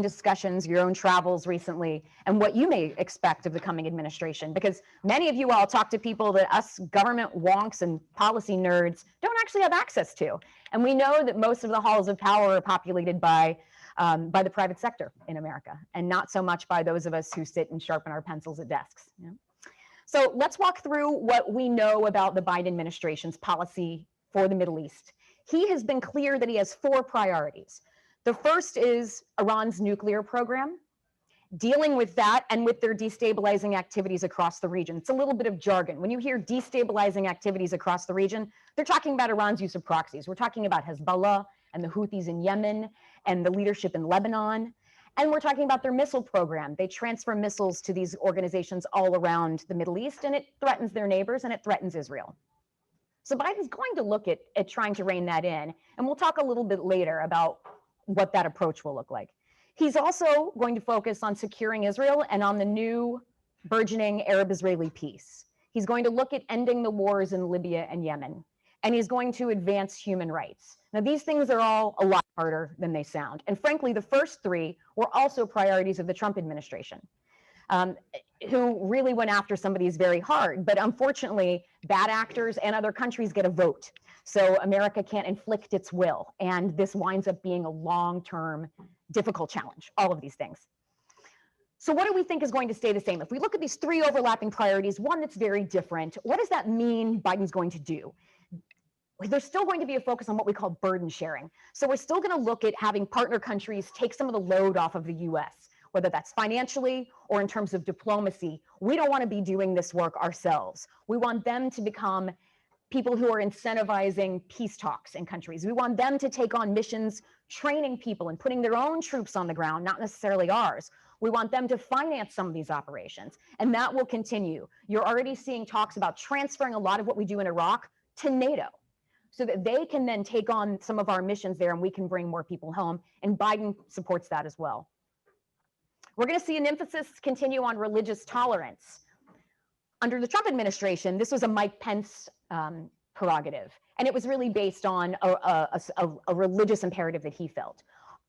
discussions, your own travels recently, and what you may expect of the coming administration, because many of you all talk to people that us government wonks and policy nerds don't actually have access to. And we know that most of the halls of power are populated by the private sector in America, and not so much by those of us who sit and sharpen our pencils at desks. You know? So let's walk through what we know about the Biden administration's policy for the Middle East. He has been clear that he has 4 priorities. The first is Iran's nuclear program, dealing with that and with their destabilizing activities across the region. It's a little bit of jargon. When you hear destabilizing activities across the region, they're talking about Iran's use of proxies. We're talking about Hezbollah and the Houthis in Yemen and the leadership in Lebanon. And we're talking about their missile program. They transfer missiles to these organizations all around the Middle East, and it threatens their neighbors and it threatens Israel. So Biden's going to look at trying to rein that in. And we'll talk a little bit later about what that approach will look like. He's also going to focus on securing Israel and on the new burgeoning Arab-Israeli peace. He's going to look at ending the wars in Libya and Yemen, and he's going to advance human rights. Now, these things are all a lot harder than they sound. And frankly, the first 3 were also priorities of the Trump administration, who really went after some of these very hard. But unfortunately, bad actors and other countries get a vote. So America can't inflict its will. And this winds up being a long-term, difficult challenge, all of these things. So what do we think is going to stay the same? If we look at these 3 overlapping priorities, one that's very different, what does that mean Biden's going to do? There's still going to be a focus on what we call burden sharing. So we're still going to look at having partner countries take some of the load off of the US, whether that's financially or in terms of diplomacy. We don't want to be doing this work ourselves. We want them to become people who are incentivizing peace talks in countries. We want them to take on missions, training people and putting their own troops on the ground, not necessarily ours. We want them to finance some of these operations, and that will continue. You're already seeing talks about transferring a lot of what we do in Iraq to NATO, so that they can then take on some of our missions there and we can bring more people home, and Biden supports that as well. We're going to see an emphasis continue on religious tolerance. Under the Trump administration, this was a Mike Pence prerogative, and it was really based on a religious imperative that he felt.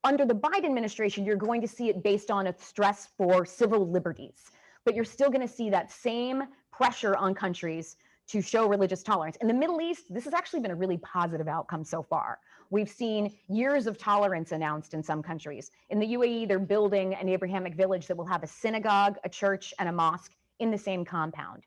Under the Biden administration, you're going to see it based on a stress for civil liberties, but you're still going to see that same pressure on countries to show religious tolerance. In the Middle East, this has actually been a really positive outcome so far. We've seen years of tolerance announced in some countries. In the UAE, they're building an Abrahamic village that will have a synagogue, a church, and a mosque in the same compound.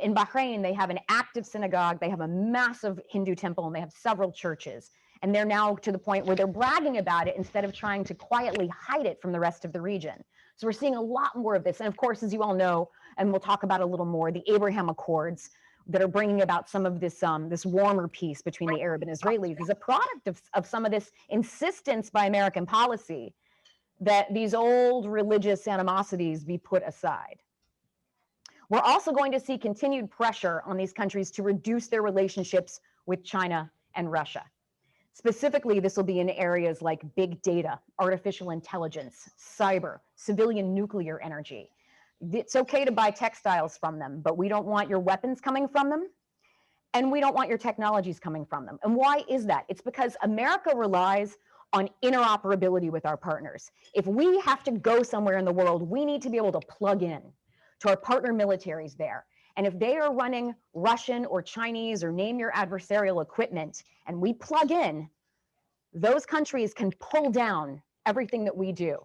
In Bahrain, they have an active synagogue, they have a massive Hindu temple, and they have several churches. And they're now to the point where they're bragging about it instead of trying to quietly hide it from the rest of the region. So we're seeing a lot more of this. And of course, as you all know, and we'll talk about a little more, the Abraham Accords that are bringing about some of this, this warmer peace between the Arab and Israelis is a product of some of this insistence by American policy that these old religious animosities be put aside. We're also going to see continued pressure on these countries to reduce their relationships with China and Russia. Specifically, this will be in areas like big data, artificial intelligence, cyber, civilian nuclear energy. It's okay to buy textiles from them, but we don't want your weapons coming from them, and we don't want your technologies coming from them. And why is that? It's because America relies on interoperability with our partners. If we have to go somewhere in the world, we need to be able to plug in to our partner militaries there. And if they are running Russian or Chinese or name your adversarial equipment, and we plug in, those countries can pull down everything that we do.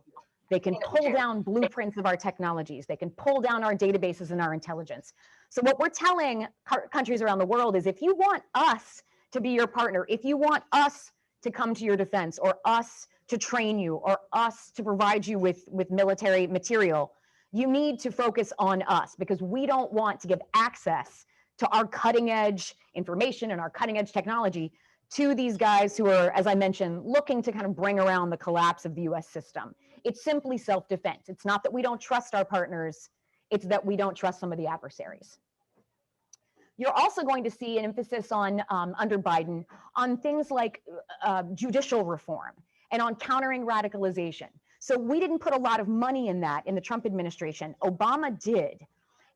They can pull down blueprints of our technologies. They can pull down our databases and our intelligence. So what we're telling countries around the world is, if you want us to be your partner, if you want us to come to your defense, or us to train you, or us to provide you with military material, you need to focus on us, because we don't want to give access to our cutting edge information and our cutting edge technology to these guys who are, as I mentioned, looking to kind of bring around the collapse of the US system. It's simply self-defense. It's not that we don't trust our partners, it's that we don't trust some of the adversaries. You're also going to see an emphasis on, under Biden, on things like judicial reform and on countering radicalization. So we didn't put a lot of money in that in the Trump administration. Obama did.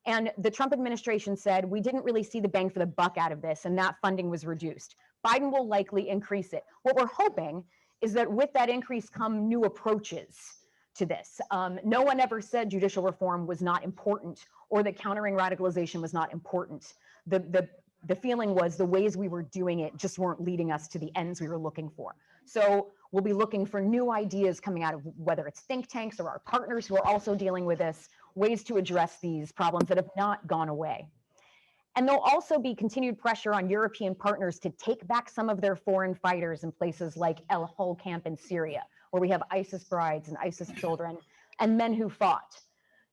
And the Trump administration said, we didn't really see the bang for the buck out of this, and that funding was reduced. Biden will likely increase it. What we're hoping is that with that increase come new approaches to this. No one ever said judicial reform was not important or that countering radicalization was not important. The feeling was the ways we were doing it just weren't leading us to the ends we were looking for. So we'll be looking for new ideas coming out of whether it's think tanks or our partners who are also dealing with this, ways to address these problems that have not gone away. And there'll also be continued pressure on European partners to take back some of their foreign fighters in places like El Hol camp in Syria, where we have ISIS brides and ISIS children and men who fought.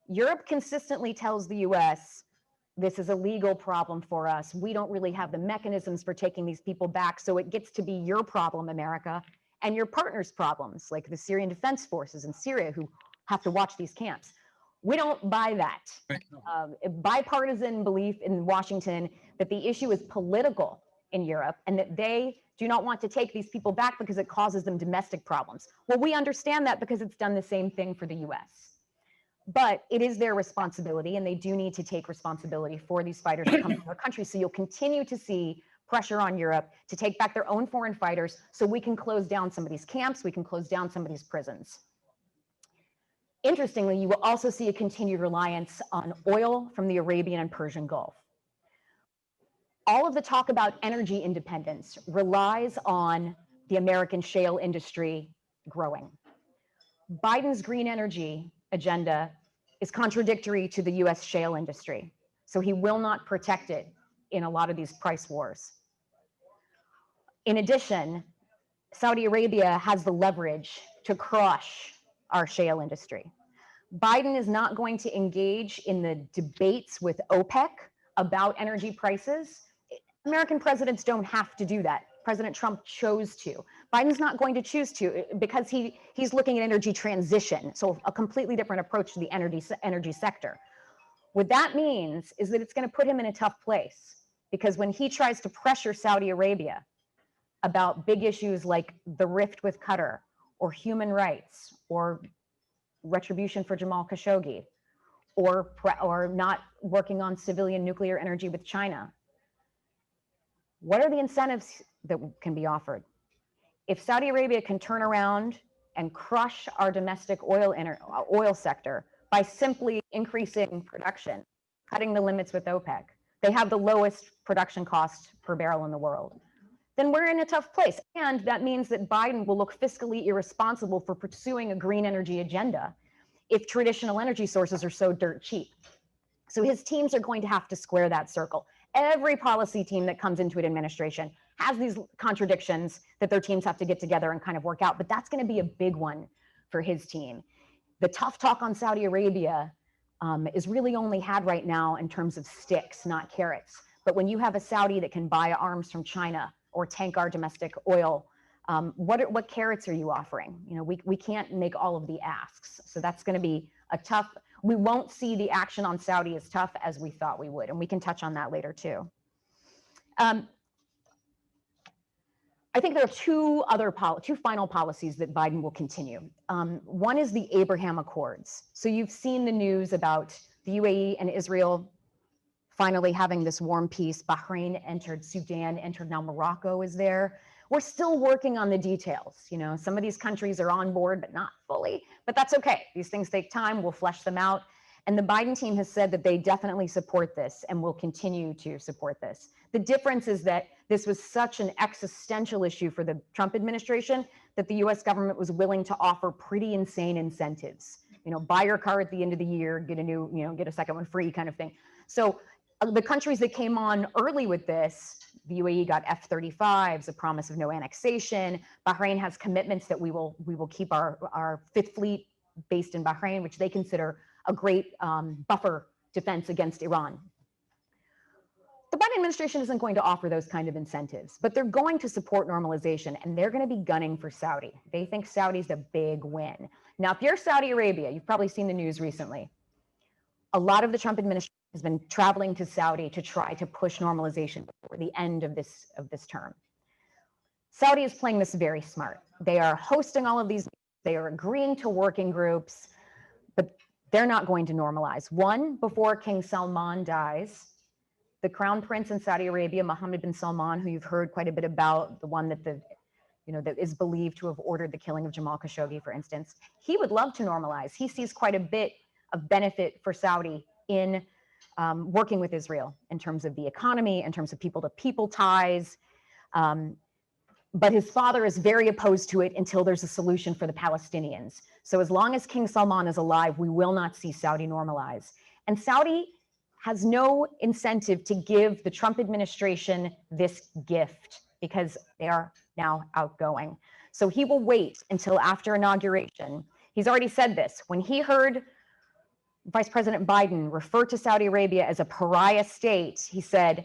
Europe consistently tells the US, this is a legal problem for us. We don't really have the mechanisms for taking these people back. So it gets to be your problem, America, and your partners' problems, like the Syrian Defense Forces in Syria who have to watch these camps. We don't buy that. Bipartisan belief in Washington that the issue is political in Europe and that they do not want to take these people back because it causes them domestic problems. Well, we understand that because it's done the same thing for the US. But it is their responsibility, and they do need to take responsibility for these fighters that come from their country. So you'll continue to see pressure on Europe to take back their own foreign fighters so we can close down some of these camps, we can close down some of these prisons. Interestingly, you will also see a continued reliance on oil from the Arabian and Persian Gulf. All of the talk about energy independence relies on the American shale industry growing. Biden's green energy agenda is contradictory to the US shale industry. So he will not protect it in a lot of these price wars. In addition, Saudi Arabia has the leverage to crush our shale industry. Biden is not going to engage in the debates with OPEC about energy prices. American presidents don't have to do that. President Trump chose to. Biden's not going to choose to because he's looking at energy transition, so a completely different approach to the energy sector. What that means is that it's going to put him in a tough place because when he tries to pressure Saudi Arabia about big issues like the rift with Qatar or human rights or retribution for Jamal Khashoggi or not working on civilian nuclear energy with China, what are the incentives that can be offered? If Saudi Arabia can turn around and crush our domestic oil sector by simply increasing production, cutting the limits with OPEC, they have the lowest production cost per barrel in the world, then we're in a tough place. And that means that Biden will look fiscally irresponsible for pursuing a green energy agenda if traditional energy sources are so dirt cheap. So his teams are going to have to square that circle. Every policy team that comes into an administration has these contradictions that their teams have to get together and kind of work out, but that's going to be a big one for his team. The tough talk on Saudi Arabia is really only had right now in terms of sticks, not carrots. But when you have a Saudi that can buy arms from China or tank our domestic oil, what carrots are you offering? You know, we can't make all of the asks. So that's going to be a tough. We won't see the action on Saudi as tough as we thought we would, and we can touch on that later too. I think there are two final policies that Biden will continue. One is the Abraham Accords. So you've seen the news about the UAE and Israel finally having this warm peace. Bahrain entered, Sudan entered, now Morocco is there. We're still working on the details. You know, some of these countries are on board, but not fully, but that's okay. These things take time, we'll flesh them out. And the Biden team has said that they definitely support this and will continue to support this. The difference is that this was such an existential issue for the Trump administration that the US government was willing to offer pretty insane incentives. You know, buy your car at the end of the year, get a new, you know, get a second one free kind of thing. So the countries that came on early with this, the UAE got F-35s, a promise of no annexation. Bahrain has commitments that we will keep our Fifth Fleet based in Bahrain, which they consider a great buffer defense against Iran. The Biden administration isn't going to offer those kind of incentives, but they're going to support normalization, and they're going to be gunning for Saudi. They think Saudi's a big win. Now, if you're Saudi Arabia, you've probably seen the news recently. A lot of the Trump administration has been traveling to Saudi to try to push normalization before the end of this term. Saudi is playing this very smart. They are hosting all of these, they are agreeing to working groups, but they're not going to normalize. One, before King Salman dies, the crown prince in Saudi Arabia, Mohammed bin Salman, who you've heard quite a bit about, the one that the that is believed to have ordered the killing of Jamal Khashoggi, for instance, he would love to normalize. He sees quite a bit of benefit for Saudi in working with Israel in terms of the economy, in terms of people-to-people ties. But his father is very opposed to it until there's a solution for the Palestinians. So as long as King Salman is alive, we will not see Saudi normalize. And Saudi has no incentive to give the Trump administration this gift because they are now outgoing. So he will wait until after inauguration. He's already said this. When he heard Vice President Biden refer to Saudi Arabia as a pariah state, he said,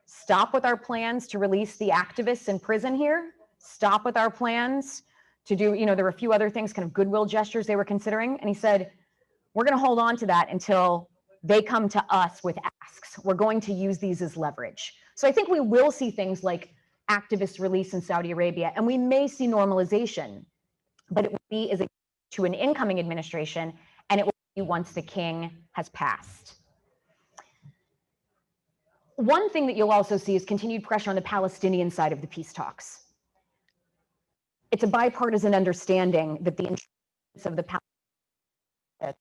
stop with our plans to release the activists in prison here. Stop with our plans to do, there were a few other things, kind of goodwill gestures they were considering. And he said, we're going to hold on to that until they come to us with asks. We're going to use these as leverage. So I think we will see things like activist release in Saudi Arabia, and we may see normalization, but it will be to an incoming administration, and it will be once the king has passed. One thing that you'll also see is continued pressure on the Palestinian side of the peace talks. It's a bipartisan understanding that the interests of the Palestinians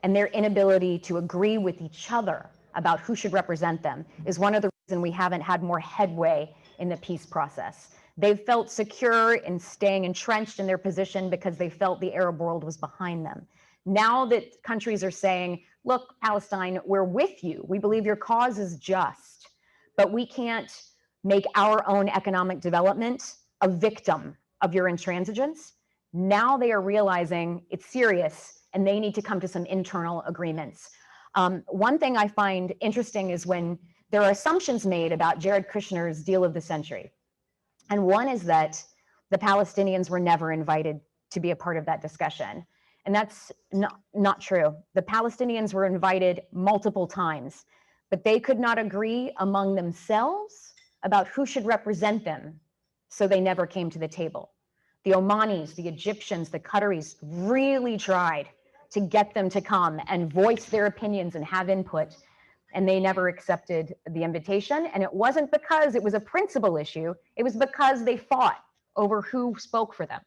and their inability to agree with each other about who should represent them is one of the reasons we haven't had more headway in the peace process. They've felt secure in staying entrenched in their position because they felt the Arab world was behind them. Now that countries are saying, look, Palestine, we're with you. We believe your cause is just, but we can't make our own economic development a victim of your intransigence. Now they are realizing it's serious and they need to come to some internal agreements. One thing I find interesting is when there are assumptions made about Jared Kushner's deal of the century. And one is that the Palestinians were never invited to be a part of that discussion. And that's not true. The Palestinians were invited multiple times, but they could not agree among themselves about who should represent them. So they never came to the table. The Omanis, the Egyptians, the Qataris really tried to get them to come and voice their opinions and have input, and they never accepted the invitation. And it wasn't because it was a principal issue, it was because they fought over who spoke for them.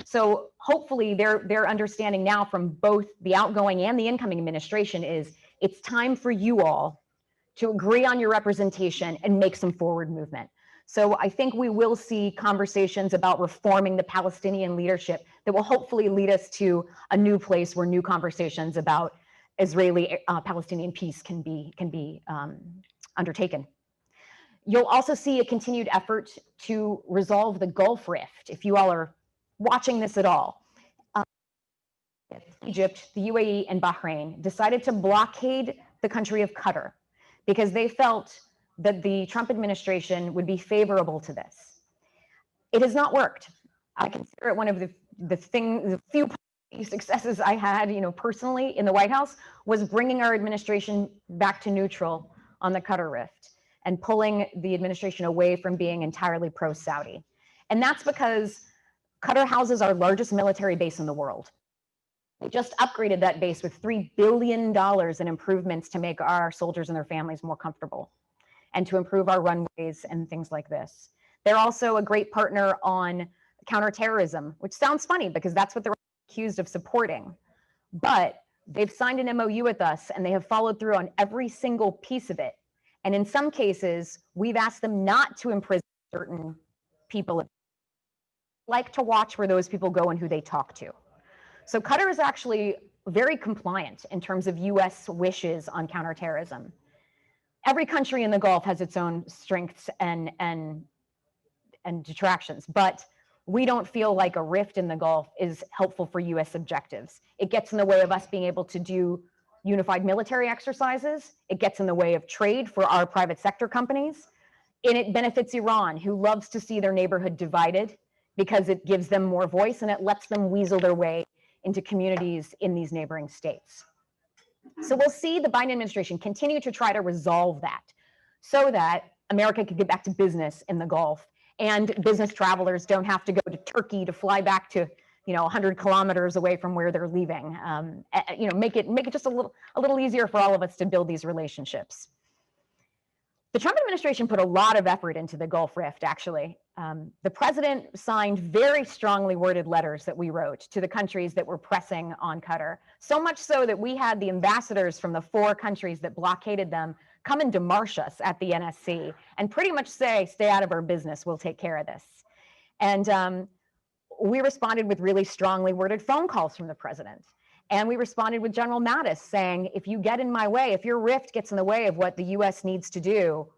So hopefully their understanding now from both the outgoing and the incoming administration is it's time for you all to agree on your representation and make some forward movement. So I think we will see conversations about reforming the Palestinian leadership that will hopefully lead us to a new place where new conversations about Israeli-Palestinian peace can be undertaken. You'll also see a continued effort to resolve the Gulf Rift. If you all are watching this at all, Egypt, the UAE, and Bahrain decided to blockade the country of Qatar because they felt that the Trump administration would be favorable to this. It has not worked. I consider it one of the few successes I had, personally in the White House was bringing our administration back to neutral on the Qatar Rift and pulling the administration away from being entirely pro-Saudi. And that's because Qatar houses our largest military base in the world. They just upgraded that base with $3 billion in improvements to make our soldiers and their families more comfortable and to improve our runways and things like this. They're also a great partner on counterterrorism, which sounds funny because that's what they're accused of supporting. But they've signed an MOU with us and they have followed through on every single piece of it. And in some cases, we've asked them not to imprison certain people. Like to watch where those people go and who they talk to. So Qatar is actually very compliant in terms of US wishes on counterterrorism. Every country in the Gulf has its own strengths and detractions, but we don't feel like a rift in the Gulf is helpful for US objectives. It gets in the way of us being able to do unified military exercises. It gets in the way of trade for our private sector companies. And it benefits Iran, who loves to see their neighborhood divided because it gives them more voice and it lets them weasel their way into communities in these neighboring states. So we'll see the Biden administration continue to try to resolve that so that America can get back to business in the Gulf and business travelers don't have to go to Turkey to fly back to 100 kilometers away from where they're leaving. Make it just a little easier for all of us to build these relationships. The Trump administration put a lot of effort into the Gulf Rift, actually. The president signed very strongly worded letters that we wrote to the countries that were pressing on Qatar, so much so that we had the ambassadors from the 4 countries that blockaded them come and demarche us at the NSC and pretty much say, stay out of our business, we'll take care of this. And we responded with really strongly worded phone calls from the president. And we responded with General Mattis saying, if you get in my way, if your rift gets in the way of what the US needs to do,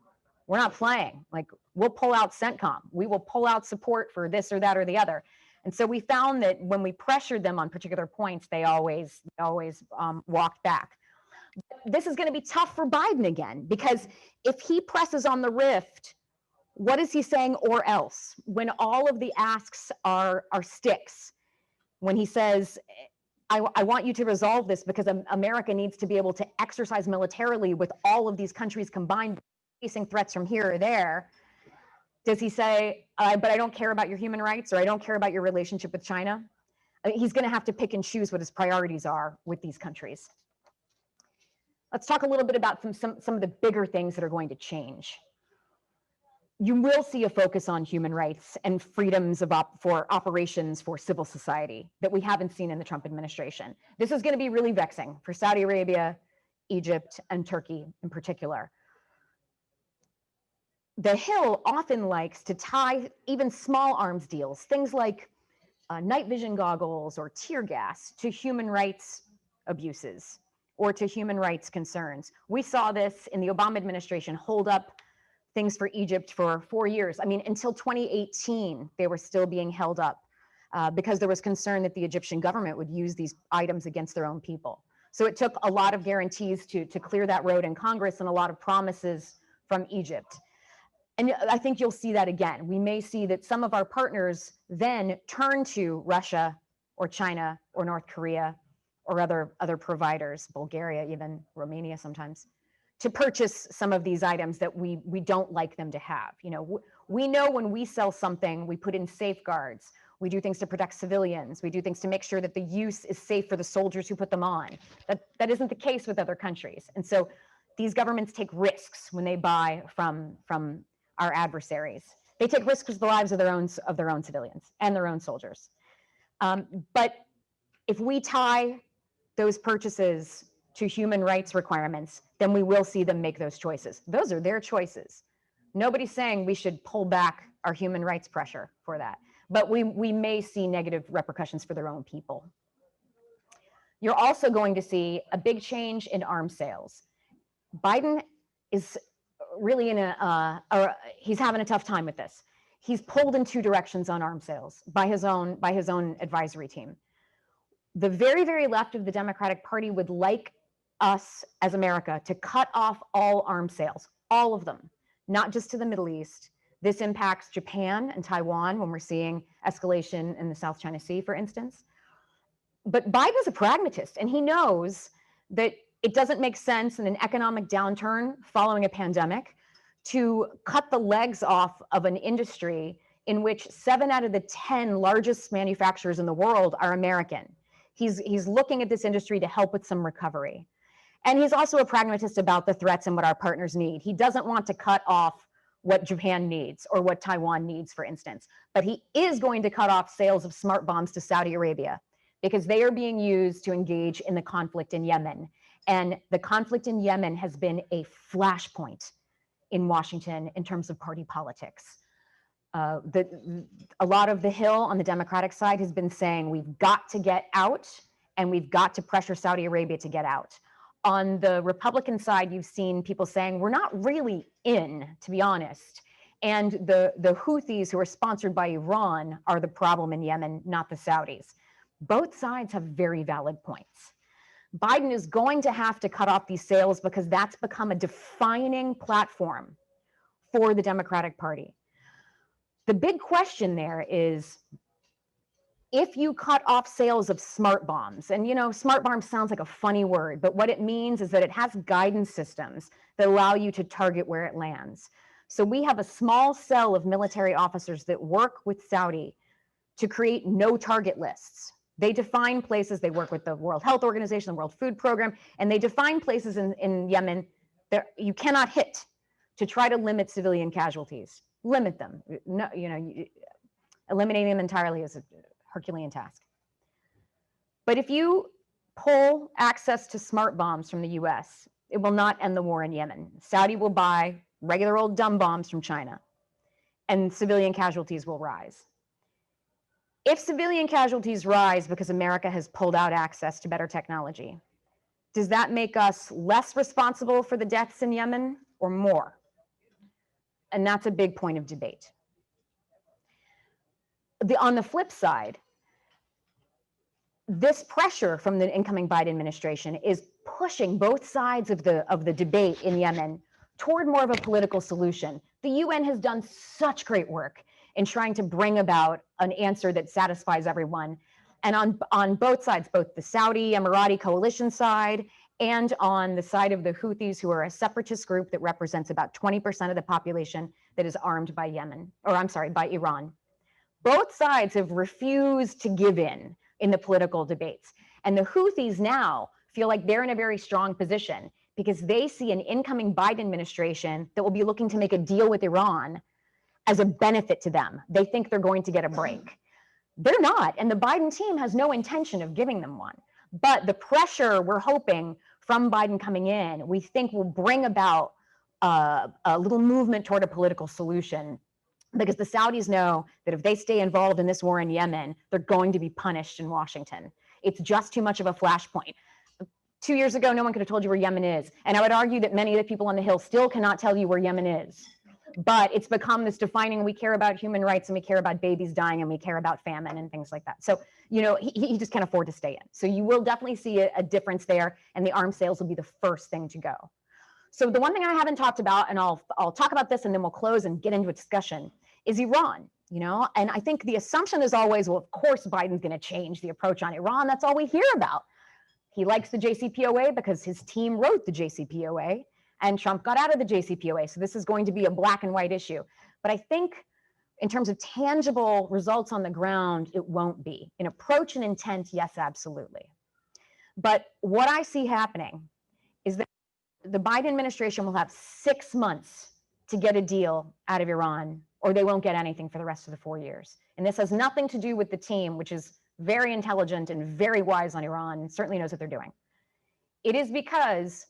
we're not playing. Like, we'll pull out CENTCOM. We will pull out support for this or that or the other. And so we found that when we pressured them on particular points, they always walked back. This is going to be tough for Biden again, because if he presses on the rift, what is he saying or else? When all of the asks are sticks, when he says, I want you to resolve this because America needs to be able to exercise militarily with all of these countries combined, facing threats from here or there, does he say, but I don't care about your human rights, or I don't care about your relationship with China? He's going to have to pick and choose what his priorities are with these countries. Let's talk a little bit about some of the bigger things that are going to change. You will see a focus on human rights and freedoms for operations for civil society that we haven't seen in the Trump administration. This is going to be really vexing for Saudi Arabia, Egypt, and Turkey in particular. The Hill often likes to tie even small arms deals, things like night vision goggles or tear gas, to human rights abuses or to human rights concerns. We saw this in the Obama administration hold up things for Egypt for 4 years. I mean, until 2018, they were still being held up because there was concern that the Egyptian government would use these items against their own people. So it took a lot of guarantees to clear that road in Congress and a lot of promises from Egypt. And I think you'll see that again. We may see that some of our partners then turn to Russia or China or North Korea or other providers, Bulgaria, even Romania sometimes, to purchase some of these items that we don't like them to have. You know, we know when we sell something, we put in safeguards. We do things to protect civilians. We do things to make sure that the use is safe for the soldiers who put them on. That isn't the case with other countries. And so these governments take risks when they buy from our adversaries. They take risks with the lives of their own civilians and their own soldiers. But if we tie those purchases to human rights requirements, then we will see them make those choices. Those are their choices. Nobody's saying we should pull back our human rights pressure for that, but we may see negative repercussions for their own people. You're also going to see a big change in arms sales. Biden is really he's having a tough time with this. He's pulled in 2 directions on arms sales by his own advisory team. The very, very left of the Democratic Party would like us as America to cut off all arms sales, all of them, not just to the Middle East. This impacts Japan and Taiwan when we're seeing escalation in the South China Sea, for instance. But Biden's a pragmatist, and he knows that it doesn't make sense in an economic downturn following a pandemic to cut the legs off of an industry in which 7 out of the 10 largest manufacturers in the world are American. He's looking at this industry to help with some recovery. And he's also a pragmatist about the threats and what our partners need. He doesn't want to cut off what Japan needs or what Taiwan needs, for instance. But he is going to cut off sales of smart bombs to Saudi Arabia because they are being used to engage in the conflict in Yemen. And the conflict in Yemen has been a flashpoint in Washington in terms of party politics. A lot of the Hill on the Democratic side has been saying we've got to get out and we've got to pressure Saudi Arabia to get out. On the Republican side, you've seen people saying we're not really in, to be honest. And the Houthis, who are sponsored by Iran, are the problem in Yemen, not the Saudis. Both sides have very valid points. Biden is going to have to cut off these sales because that's become a defining platform for the Democratic Party. The big question there is, if you cut off sales of smart bombs, and you know, smart bombs sounds like a funny word, but what it means is that it has guidance systems that allow you to target where it lands. So we have a small cell of military officers that work with Saudi to create no target lists. They define places, they work with the World Health Organization, the World Food Program, and they define places in Yemen that you cannot hit to try to limit civilian casualties. limit them. No, eliminating them entirely is a Herculean task. But if you pull access to smart bombs from the US, it will not end the war in Yemen. Saudi will buy regular old dumb bombs from China, and civilian casualties will rise. If civilian casualties rise because America has pulled out access to better technology, does that make us less responsible for the deaths in Yemen or more? And that's a big point of debate. On the flip side, this pressure from the incoming Biden administration is pushing both sides of the debate in Yemen toward more of a political solution. The UN has done such great work in trying to bring about an answer that satisfies everyone. And on both sides, both the Saudi Emirati coalition side and on the side of the Houthis, who are a separatist group that represents about 20% of the population that is armed by by Iran. Both sides have refused to give in the political debates. And the Houthis now feel like they're in a very strong position because they see an incoming Biden administration that will be looking to make a deal with Iran as a benefit to them. They think they're going to get a break. They're not, and the Biden team has no intention of giving them one. But the pressure we're hoping from Biden coming in, we think will bring about a little movement toward a political solution, because the Saudis know that if they stay involved in this war in Yemen, they're going to be punished in Washington. It's just too much of a flashpoint. 2 years ago, no one could have told you where Yemen is. And I would argue that many of the people on the Hill still cannot tell you where Yemen is. But it's become this defining, we care about human rights and we care about babies dying and we care about famine and things like that. So, he just can't afford to stay in. So you will definitely see a difference there, and the arms sales will be the first thing to go. So the one thing I haven't talked about, and I'll talk about this and then we'll close and get into a discussion, is Iran. And I think the assumption is always, well, of course, Biden's going to change the approach on Iran. That's all we hear about. He likes the JCPOA because his team wrote the JCPOA and Trump got out of the JCPOA. So this is going to be a black and white issue. But I think in terms of tangible results on the ground, it won't be. In approach and intent, yes, absolutely. But what I see happening is that the Biden administration will have 6 months to get a deal out of Iran, or they won't get anything for the rest of the 4 years. And this has nothing to do with the team, which is very intelligent and very wise on Iran, and certainly knows what they're doing. It is because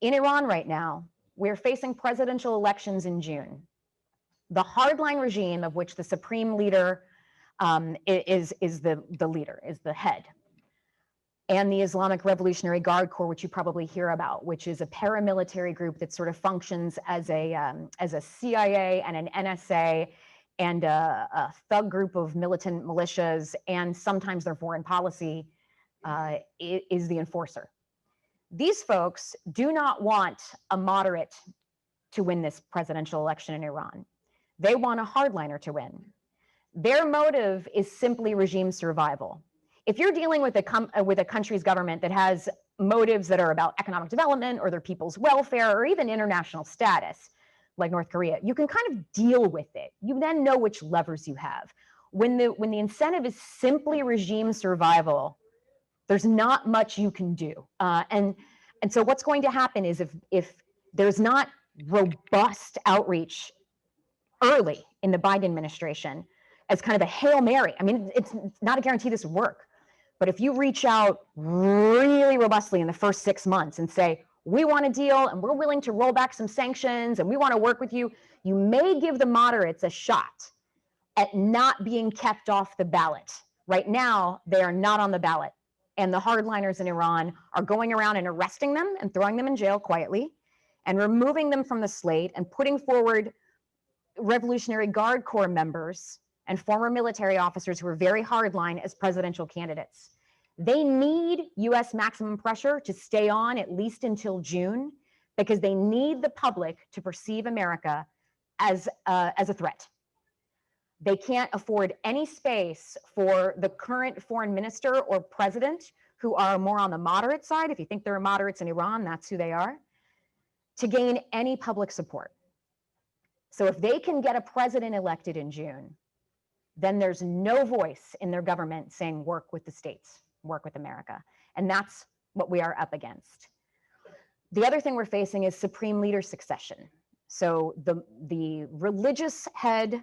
in Iran right now, we're facing presidential elections in June. The hardline regime, of which the supreme leader is the head, and the Islamic Revolutionary Guard Corps, which you probably hear about, which is a paramilitary group that sort of functions as a CIA and an NSA and a thug group of militant militias, and sometimes their foreign policy is the enforcer. These folks do not want a moderate to win this presidential election in Iran. They want a hardliner to win. Their motive is simply regime survival. If you're dealing with a country's government that has motives that are about economic development or their people's welfare or even international status, like North Korea, you can kind of deal with it. You then know which levers you have. When the incentive is simply regime survival, there's not much you can do. And so what's going to happen is if there's not robust outreach early in the Biden administration as kind of a Hail Mary, I mean, it's not a guarantee this would work. But if you reach out really robustly in the first 6 months and say, we want a deal and we're willing to roll back some sanctions and we want to work with you, you may give the moderates a shot at not being kept off the ballot. Right now, they are not on the ballot. And the hardliners in Iran are going around and arresting them and throwing them in jail quietly and removing them from the slate and putting forward Revolutionary Guard Corps members and former military officers who are very hardline as presidential candidates. They need US maximum pressure to stay on at least until June, because they need the public to perceive America as a threat. They can't afford any space for the current foreign minister or president, who are more on the moderate side. If you think there are moderates in Iran, that's who they are, to gain any public support. So if they can get a president elected in June, then there's no voice in their government saying work with the states, work with America. And that's what we are up against. The other thing we're facing is supreme leader succession. So the religious head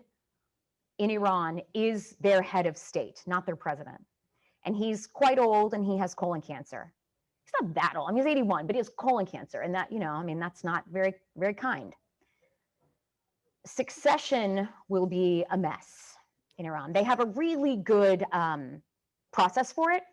in Iran is their head of state, not their president. And he's quite old and he has colon cancer. He's not that old. I mean, he's 81, but he has colon cancer. And that, I mean, that's not very, very kind. Succession will be a mess in Iran. They have a really good process for it,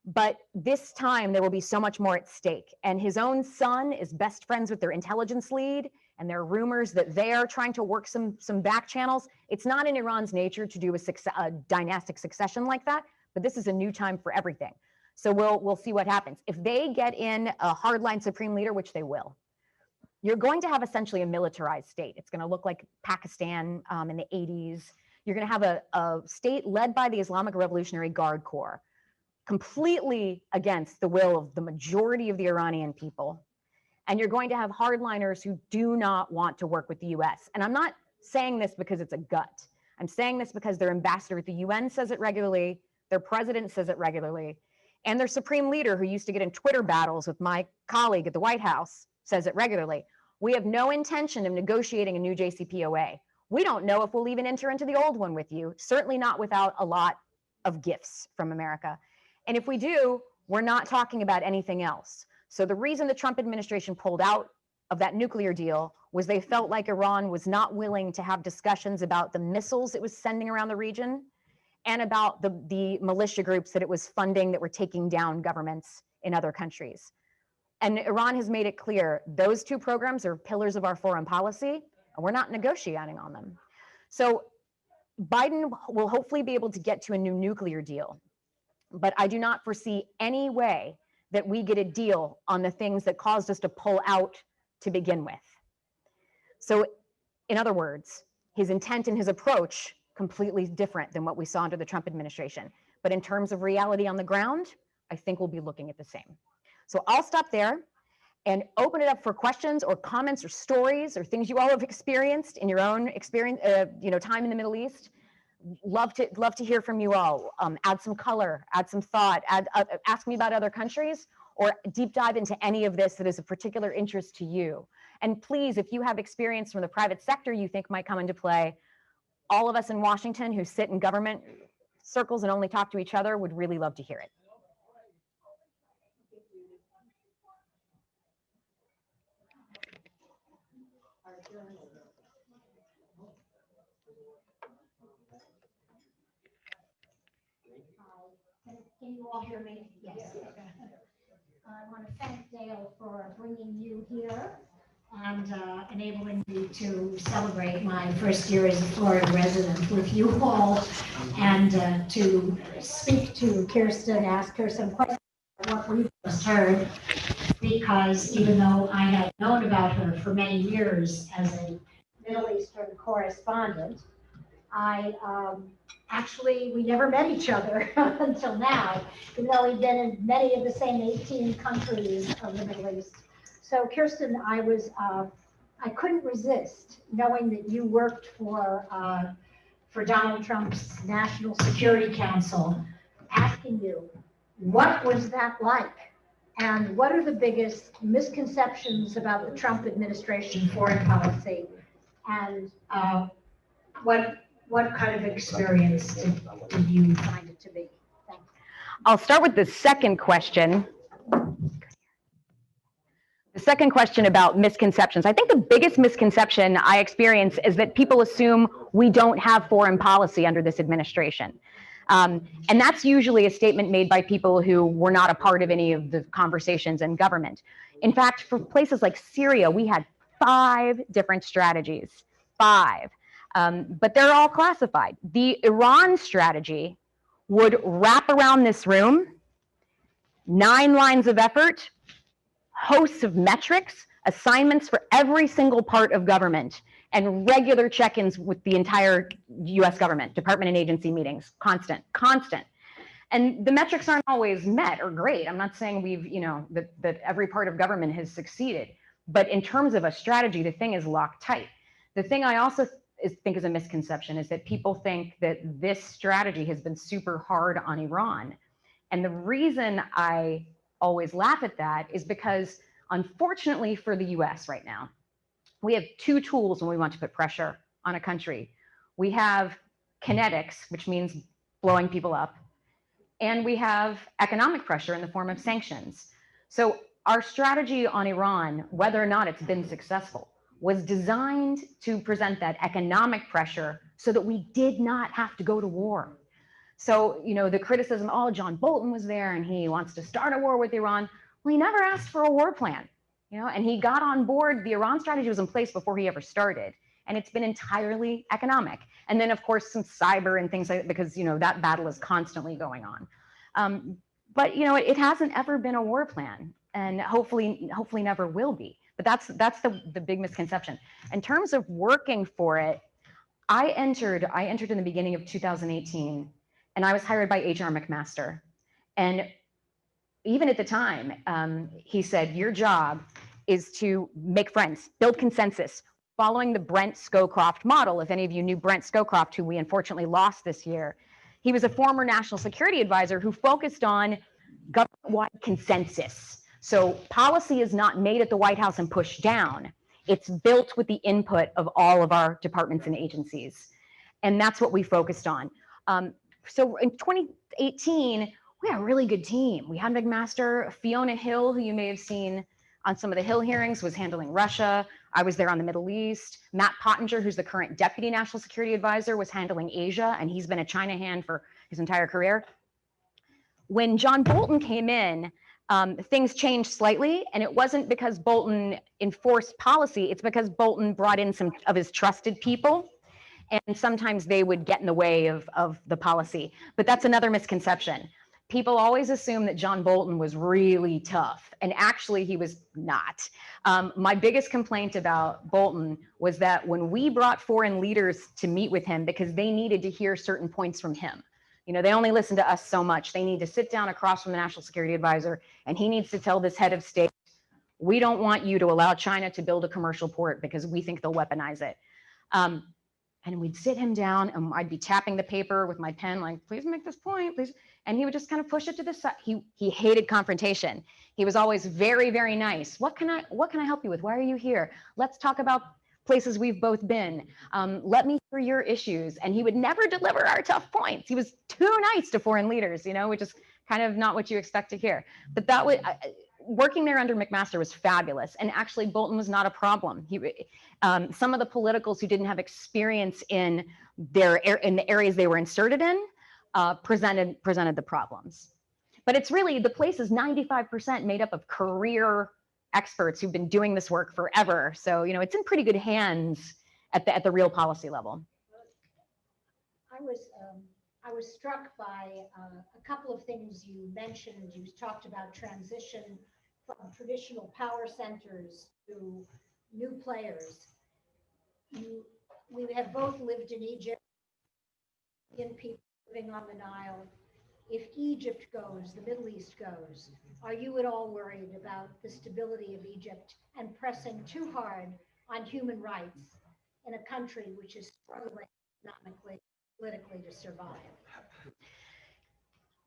but this time there will be so much more at stake. And his own son is best friends with their intelligence lead, and there are rumors that they are trying to work some back channels. It's not in Iran's nature to do a dynastic succession like that, but this is a new time for everything. So we'll see what happens. If they get in a hardline supreme leader, which they will, you're going to have essentially a militarized state. It's going to look like Pakistan in the 80s. You're going to have a state led by the Islamic Revolutionary Guard Corps, completely against the will of the majority of the Iranian people. And you're going to have hardliners who do not want to work with the US. And I'm not saying this because it's a gut. I'm saying this because their ambassador at the UN says it regularly, their president says it regularly, and their supreme leader, who used to get in Twitter battles with my colleague at the White House, says it regularly. We have no intention of negotiating a new JCPOA. We don't know if we'll even enter into the old one with you, certainly not without a lot of gifts from America. And if we do, we're not talking about anything else. So the reason the Trump administration pulled out of that nuclear deal was they felt like Iran was not willing to have discussions about the missiles it was sending around the region and about the militia groups that it was funding that were taking down governments in other countries. And Iran has made it clear those two programs are pillars of our foreign policy, and we're not negotiating on them. So Biden will hopefully be able to get to a new nuclear deal, but I do not foresee any way that we get a deal on the things that caused us to pull out to begin with. So in other words, his intent and his approach completely different than what we saw under the Trump administration. But in terms of reality on the ground, I think we'll be looking at the same. So I'll stop there and open it up for questions or comments or stories or things you all have experienced in your own experience, time in the Middle East. Love to hear from you all. Add some color, add some thought, ask me about other countries, or deep dive into any of this that is of particular interest to you. And please, if you have experience from the private sector you think might come into play, all of us in Washington who sit in government circles and only talk to each other would really love to hear it. Can you all hear me? Yes. I want to thank Dale for bringing you here and enabling me to celebrate my first year as a Florida resident with you all, and to speak to Kirsten, ask her some questions about what we've just heard, because even though I had known about her for many years as a Middle Eastern correspondent, actually, we never met each other until now, even though we've been in many of the same 18 countries of the Middle East. So Kirsten, I couldn't resist knowing that you worked for Donald Trump's National Security Council, asking you, what was that like? And what are the biggest misconceptions about the Trump administration foreign policy? And what kind of experience did you find it to be? Thank you. I'll start with the second question. The second question about misconceptions. I think the biggest misconception I experience is that people assume we don't have foreign policy under this administration. And that's usually a statement made by people who were not a part of any of the conversations in government. In fact, for places like Syria, we had 5 different strategies, 5. But they're all classified. The Iran strategy would wrap around this room 9 lines of effort, hosts of metrics, assignments for every single part of government, and regular check-ins with the entire US government, department and agency meetings, constant. And the metrics aren't always met or great. I'm not saying that every part of government has succeeded, but in terms of a strategy, the thing is locked tight. The thing I also think is a misconception is that people think that this strategy has been super hard on Iran. And the reason I always laugh at that is because, unfortunately for the US right now, we have two tools when we want to put pressure on a country. We have kinetics, which means blowing people up, and we have economic pressure in the form of sanctions. So our strategy on Iran, whether or not it's been successful, was designed to present that economic pressure so that we did not have to go to war. So, you know, the criticism, oh, John Bolton was there and he wants to start a war with Iran. Well, he never asked for a war plan, you know, and he got on board. The Iran strategy was in place before he ever started. And it's been entirely economic. And then, of course, some cyber and things like that, because, you know, that battle is constantly going on. But, you know, it hasn't ever been a war plan, and hopefully never will be. But that's the big misconception. In terms of working for it, I entered in the beginning of 2018, and I was hired by H.R. McMaster. And even at the time, he said, your job is to make friends, build consensus, following the Brent Scowcroft model. If any of you knew Brent Scowcroft, who we unfortunately lost this year, he was a former national security advisor who focused on government-wide consensus. So policy is not made at the White House and pushed down. It's built with the input of all of our departments and agencies. And that's what we focused on. So in 2018, we had a really good team. We had McMaster, Fiona Hill, who you may have seen on some of the Hill hearings, was handling Russia. I was there on the Middle East. Matt Pottinger, who's the current Deputy National Security Advisor, was handling Asia, and he's been a China hand for his entire career. When John Bolton came in, things changed slightly, and it wasn't because Bolton enforced policy, it's because Bolton brought in some of his trusted people, and sometimes they would get in the way of the policy. But that's another misconception. People always assume that John Bolton was really tough, and actually he was not. My biggest complaint about Bolton was that when we brought foreign leaders to meet with him, because they needed to hear certain points from him, you know, they only listen to us so much. They need to sit down across from the National Security Advisor, and he needs to tell this head of state, we don't want you to allow China to build a commercial port because we think they'll weaponize it. And we'd sit him down, and I'd be tapping the paper with my pen, like, please make this point, please. And he would just kind of push it to the side. He hated confrontation. He was always very, very nice. What can I help you with? Why are you here? Let's talk about places we've both been. Let me hear your issues. And he would never deliver our tough points. He was too nice to foreign leaders, you know, which is kind of not what you expect to hear. But that was, working there under McMaster was fabulous. And actually Bolton was not a problem. Some of the politicals who didn't have experience in the areas they were inserted in presented the problems. But it's really, the place is 95% made up of career experts who've been doing this work forever. So, you know, it's in pretty good hands at the real policy level. I was struck by a couple of things you mentioned. You talked about transition from traditional power centers to new players. We have both lived in Egypt, in people living on the Nile. If Egypt goes, the Middle East goes, are you at all worried about the stability of Egypt and pressing too hard on human rights in a country which is struggling economically, politically to survive?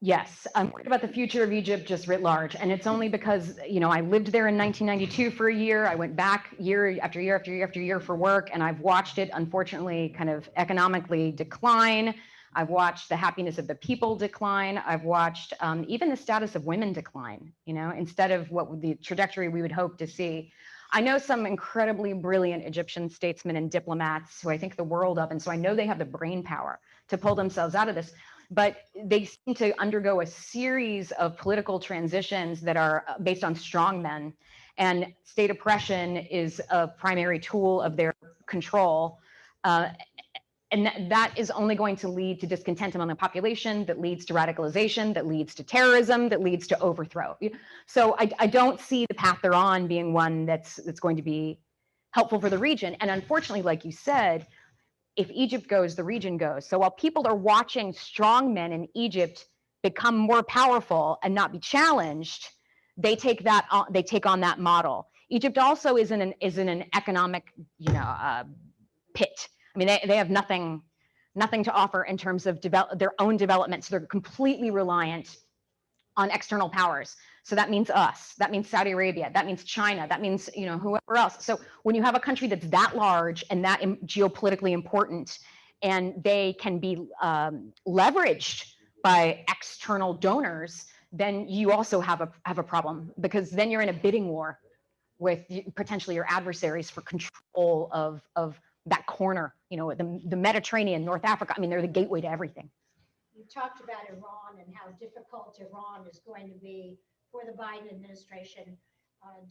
Yes, I'm worried about the future of Egypt just writ large. And it's only because, you know, I lived there in 1992 for a year. I went back year after year after year after year for work, and I've watched it, unfortunately, kind of economically decline. I've watched the happiness of the people decline. I've watched even the status of women decline, you know, instead of what the trajectory we would hope to see. I know some incredibly brilliant Egyptian statesmen and diplomats who I think the world of, and so I know they have the brain power to pull themselves out of this. But they seem to undergo a series of political transitions that are based on strongmen, and state oppression is a primary tool of their control. And that is only going to lead to discontent among the population, that leads to radicalization, that leads to terrorism, that leads to overthrow. So I don't see the path they're on being one that's going to be helpful for the region. And unfortunately, like you said, if Egypt goes, the region goes. So while people are watching strong men in Egypt become more powerful and not be challenged, they take on that model. Egypt also is in an economic, pit. I mean, they have nothing to offer in terms of their own development. So they're completely reliant on external powers. So that means us, that means Saudi Arabia, that means China, that means, you know, whoever else. So when you have a country that's that large and that geopolitically important, and they can be leveraged by external donors, then you also have a problem, because then you're in a bidding war with potentially your adversaries for control of that corner, you know, the Mediterranean, North Africa. I mean, they're the gateway to everything. You talked about Iran and how difficult Iran is going to be for the Biden administration.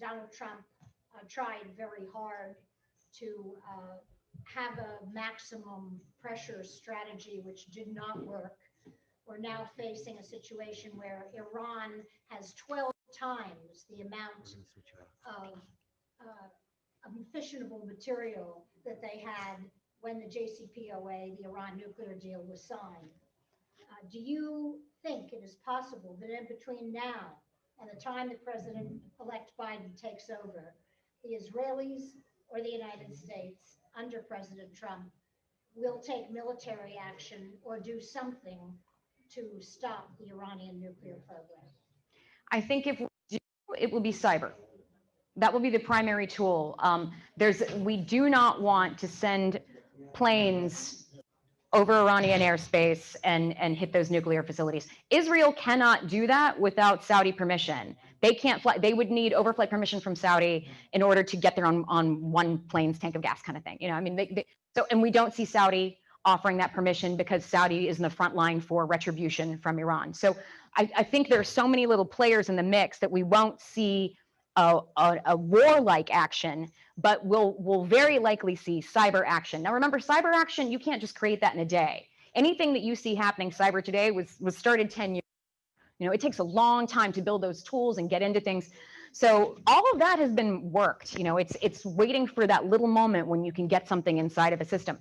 Donald Trump tried very hard to have a maximum pressure strategy, which did not work. We're now facing a situation where Iran has 12 times the amount of fissionable material that they had when the JCPOA, the Iran nuclear deal, was signed. Do you think it is possible that in between now and the time that President-elect Biden takes over, the Israelis or the United States under President Trump will take military action or do something to stop the Iranian nuclear program? I think if we do, it will be cyber. That will be the primary tool. We do not want to send planes over Iranian airspace and hit those nuclear facilities. Israel cannot do that without Saudi permission. They can't fly. They would need overflight permission from Saudi in order to get there on one plane's tank of gas, kind of thing. You know, I mean, and we don't see Saudi offering that permission because Saudi is in the front line for retribution from Iran. So I think there are so many little players in the mix that we won't see a warlike action, but we'll very likely see cyber action. Now remember, cyber action, you can't just create that in a day. Anything that you see happening cyber today was started 10 years. You know, it takes a long time to build those tools and get into things. So all of that has been worked. You know, it's waiting for that little moment when you can get something inside of a system.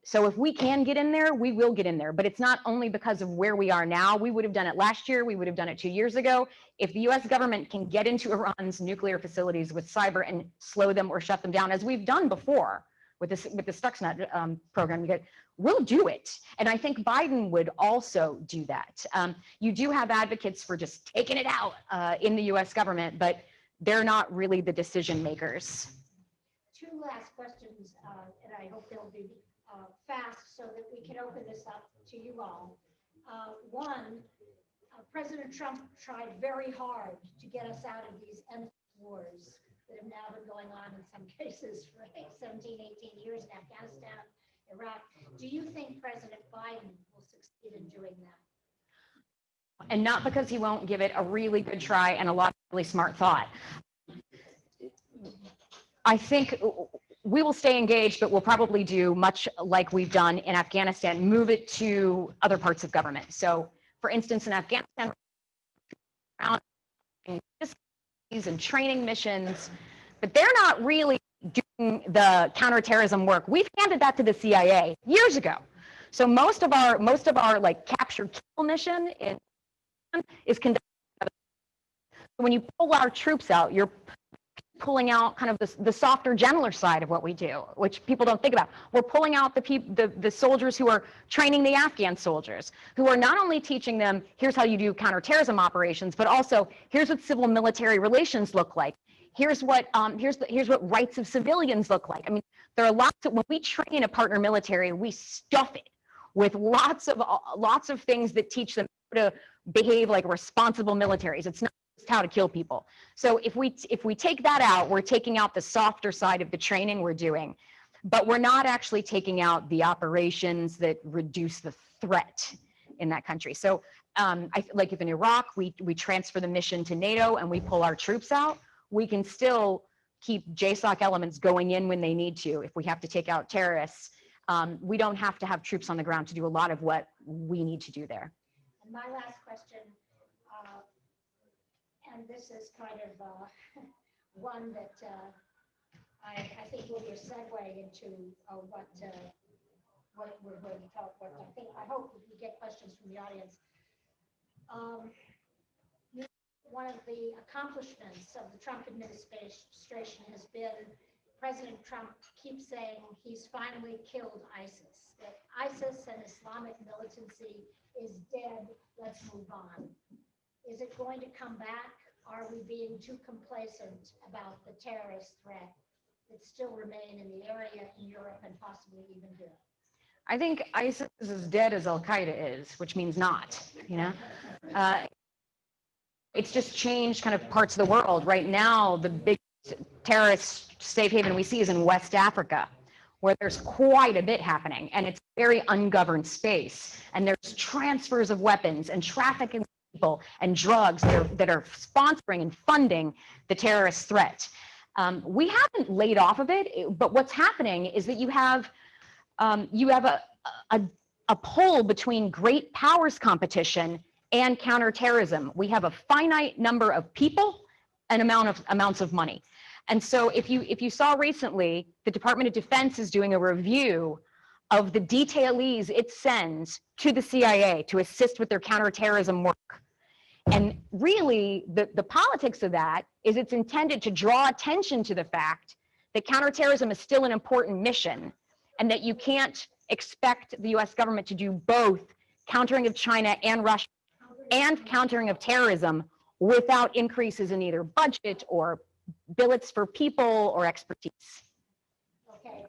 So if we can get in there, we will get in there, but it's not only because of where we are now. We would have done it last year. We would have done it 2 years ago. If the US government can get into Iran's nuclear facilities with cyber and slow them or shut them down, as we've done before with the Stuxnet program, we'll do it. And I think Biden would also do that. You do have advocates for just taking it out in the US government, but they're not really the decision makers. Two last questions, and I hope they'll be fast so that we can open this up to you all. One, President Trump tried very hard to get us out of these endless wars that have now been going on in some cases for 17, 18 years in Afghanistan, Iraq. Do you think President Biden will succeed in doing that? And not because he won't give it a really good try and a lot of really smart thought. I think we will stay engaged, but we'll probably do much like we've done in Afghanistan, move it to other parts of government. So for instance, in Afghanistan, and training missions, but they're not really doing the counterterrorism work. We've handed that to the CIA years ago. So most of our like capture kill mission is conducted. When you pull our troops out, you're pulling out kind of the softer, gentler side of what we do, which people don't think about. We're pulling out the soldiers who are training the Afghan soldiers, who are not only teaching them, here's how you do counterterrorism operations, but also here's what civil military relations look like. Here's what rights of civilians look like. I mean, there are lots of, when we train a partner military, we stuff it with lots of things that teach them how to behave like responsible militaries. It's not how to kill people. So if we take that out, we're taking out the softer side of the training we're doing, but we're not actually taking out the operations that reduce the threat in that country. So like if in Iraq, we transfer the mission to NATO and we pull our troops out, we can still keep JSOC elements going in when they need to. If we have to take out terrorists, we don't have to have troops on the ground to do a lot of what we need to do there. And my last question, and this is kind of one that I think will be a segue into what we're going to talk about. I hope we get questions from the audience. One of the accomplishments of the Trump administration has been President Trump keeps saying he's finally killed ISIS, that ISIS and Islamic militancy is dead, let's move on. Is it going to come back? Are we being too complacent about the terrorist threat that still remain in the area, in Europe, and possibly even here? I think ISIS is as dead as Al Qaeda is, which means not, you know? It's just changed kind of parts of the world. Right now, the big terrorist safe haven we see is in West Africa, where there's quite a bit happening, and it's very ungoverned space. And there's transfers of weapons and trafficking people and drugs that are sponsoring and funding the terrorist threat. We haven't laid off of it, but what's happening is that you have a pull between great powers competition and counterterrorism. We have a finite number of people and amounts of money. And so if you saw recently, the Department of Defense is doing a review of the detailees it sends to the CIA to assist with their counterterrorism work. And really, the politics of that is it's intended to draw attention to the fact that counterterrorism is still an important mission, and that you can't expect the US government to do both countering of China and Russia and countering of terrorism without increases in either budget or billets for people or expertise. Okay,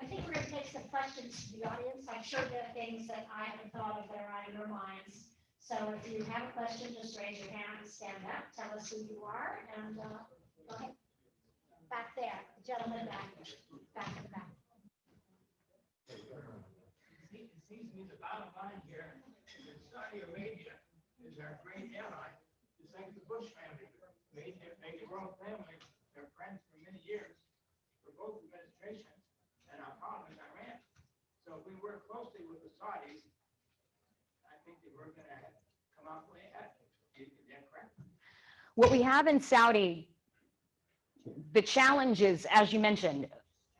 I think we're going to take some questions from the audience. I'm sure there are things that I haven't thought of that are on your minds. So if you have a question, just raise your hand and stand up. Tell us who you are, and go ahead. Back there, the gentleman back in the back. It seems to me the bottom line here is that Saudi Arabia is our great ally, just like the Bush family. They a grown family, they're friends for many years, for both administrations, and our problem is Iran. So if we work closely with the Saudis, I think that we're going to come out way ahead. Is that correct? What we have in Saudi, the challenge is, as you mentioned,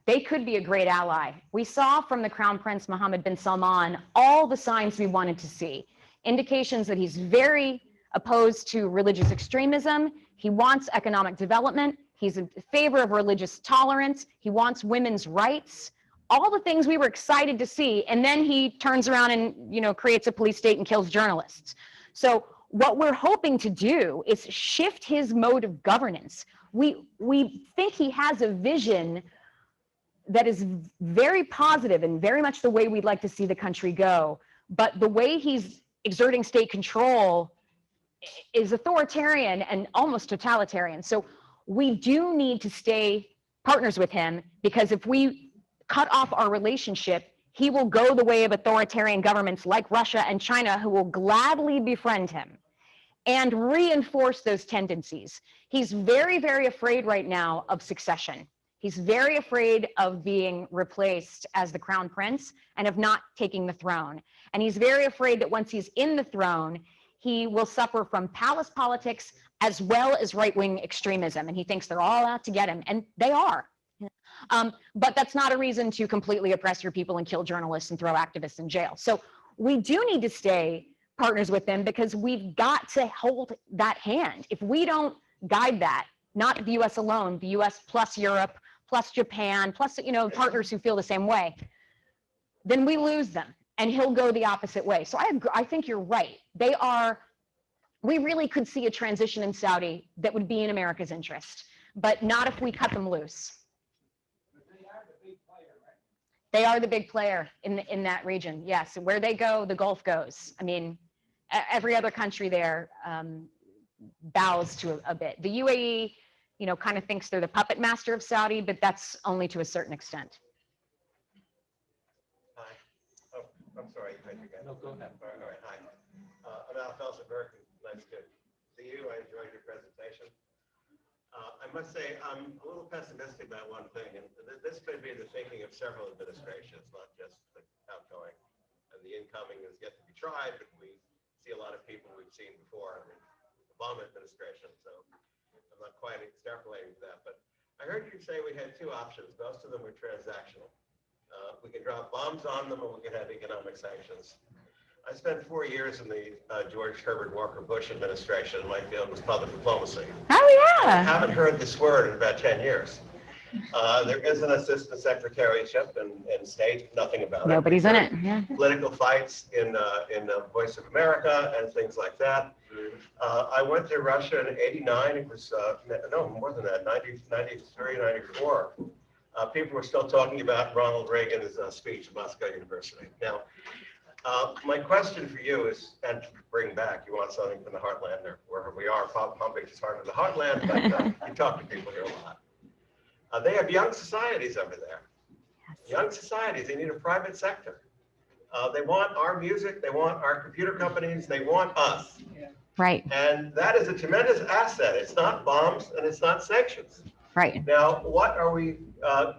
they could be a great ally. We saw from the Crown Prince Mohammed bin Salman all the signs we wanted to see. Indications that he's very opposed to religious extremism. He wants economic development. He's in favor of religious tolerance. He wants women's rights. All the things we were excited to see. And then he turns around and, you know, creates a police state and kills journalists. So what we're hoping to do is shift his mode of governance. We think he has a vision that is very positive and very much the way we'd like to see the country go. But the way he's exerting state control is authoritarian and almost totalitarian. So we do need to stay partners with him, because if we cut off our relationship, he will go the way of authoritarian governments like Russia and China, who will gladly befriend him and reinforce those tendencies. He's very, very afraid right now of succession. He's very afraid of being replaced as the crown prince and of not taking the throne. And he's very afraid that once he's in the throne, he will suffer from palace politics as well as right-wing extremism. And he thinks they're all out to get him, and they are. But that's not a reason to completely oppress your people and kill journalists and throw activists in jail. So we do need to stay partners with them, because we've got to hold that hand. If we don't guide that, not the US alone, the US plus Europe, plus Japan, plus, you know, partners who feel the same way, then we lose them, and he'll go the opposite way. So I think you're right. We really could see a transition in Saudi that would be in America's interest, but not if we cut them loose. But they are the big player, right? They are the big player in that region. Yes, where they go, the Gulf goes. I mean, every other country there bows to a bit. The UAE, you know, kind of thinks they're the puppet master of Saudi, but that's only to a certain extent. Hi. Oh, I'm sorry. No, go ahead. All right. Hi. I'm Al Felsenberg. Nice to see you. I enjoyed your presentation. I must say I'm a little pessimistic about one thing, and this could be the thinking of several administrations, not just the outgoing. And the incoming is yet to be tried, but we see a lot of people we've seen before in the Obama administration, so I'm not quite extrapolating to that. But I heard you say we had two options. Most of them were transactional. We could drop bombs on them, or we could have economic sanctions. I spent 4 years in the George Herbert Walker Bush administration. My field was public diplomacy. Oh, I yeah. haven't heard this word in about 10 years. There is an assistant secretariatship in state, nothing about it. Nobody's in it. Yeah. Political fights in Voice of America and things like that. I went to Russia in '89. It was, no, more than that, 93, 94. People were still talking about Ronald Reagan's speech at Moscow University. Now, my question for you is, and to bring back, you want something from the heartland, or wherever we are, Palm Beach is part of the heartland, but you talk to people here a lot. They have young societies over there. Young societies, they need a private sector. They want our music, they want our computer companies, they want us. Right, And that is a tremendous asset. It's not bombs and it's not sanctions. right. Now, what are we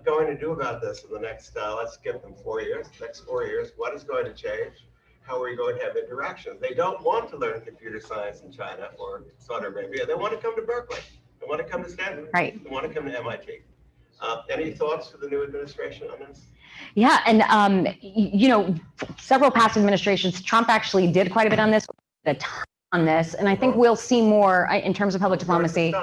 going to do about this in the next, let's give them 4 years, next 4 years? What is going to change? How are we going to have interactions? They don't want to learn computer science in China or Saudi Arabia. They want to come to Berkeley. They want to come to Stanford. Right. They want to come to MIT. Any thoughts for the new administration on this? Yeah, and you know, several past administrations, Trump actually did quite a bit on this, a ton on this, and I think we'll see more in terms of public diplomacy.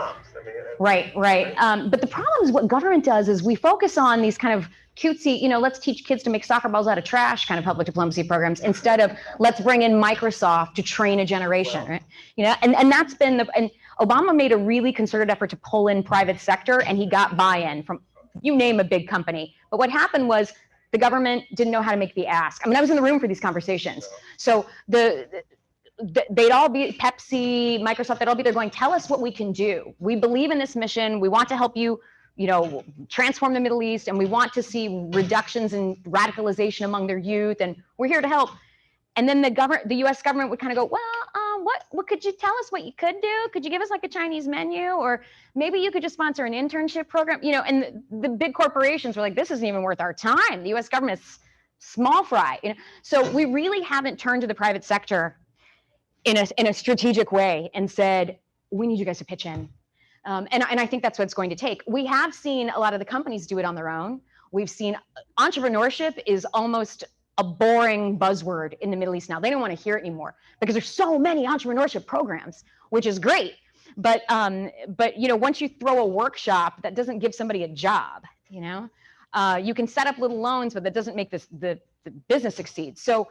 Right, right. But the problem is what government does is we focus on these kind of cutesy, you know, let's teach kids to make soccer balls out of trash kind of public diplomacy programs instead of let's bring in Microsoft to train a generation, right? You know, and that's been and Obama made a really concerted effort to pull in private sector, and he got buy-in from, you name a big company. But what happened was the government didn't know how to make the ask. I mean, I was in the room for these conversations. So they'd all be Pepsi, Microsoft, they'd all be there going, tell us what we can do. We believe in this mission. We want to help you, you know, transform the Middle East, and we want to see reductions in radicalization among their youth, and we're here to help. And then the US government would kind of go, well, what could you tell us what you could do? Could you give us like a Chinese menu? Or maybe you could just sponsor an internship program, you know, and the big corporations were like, this isn't even worth our time. The US government's small fry, you know? So we really haven't turned to the private sector in a strategic way and said, we need you guys to pitch in. And I think that's what it's going to take. We have seen a lot of the companies do it on their own. We've seen entrepreneurship is almost a boring buzzword in the Middle East now. They don't want to hear it anymore because there's so many entrepreneurship programs, which is great. But you know, once you throw a workshop, that doesn't give somebody a job. You know, you can set up little loans, but that doesn't make the business succeed. So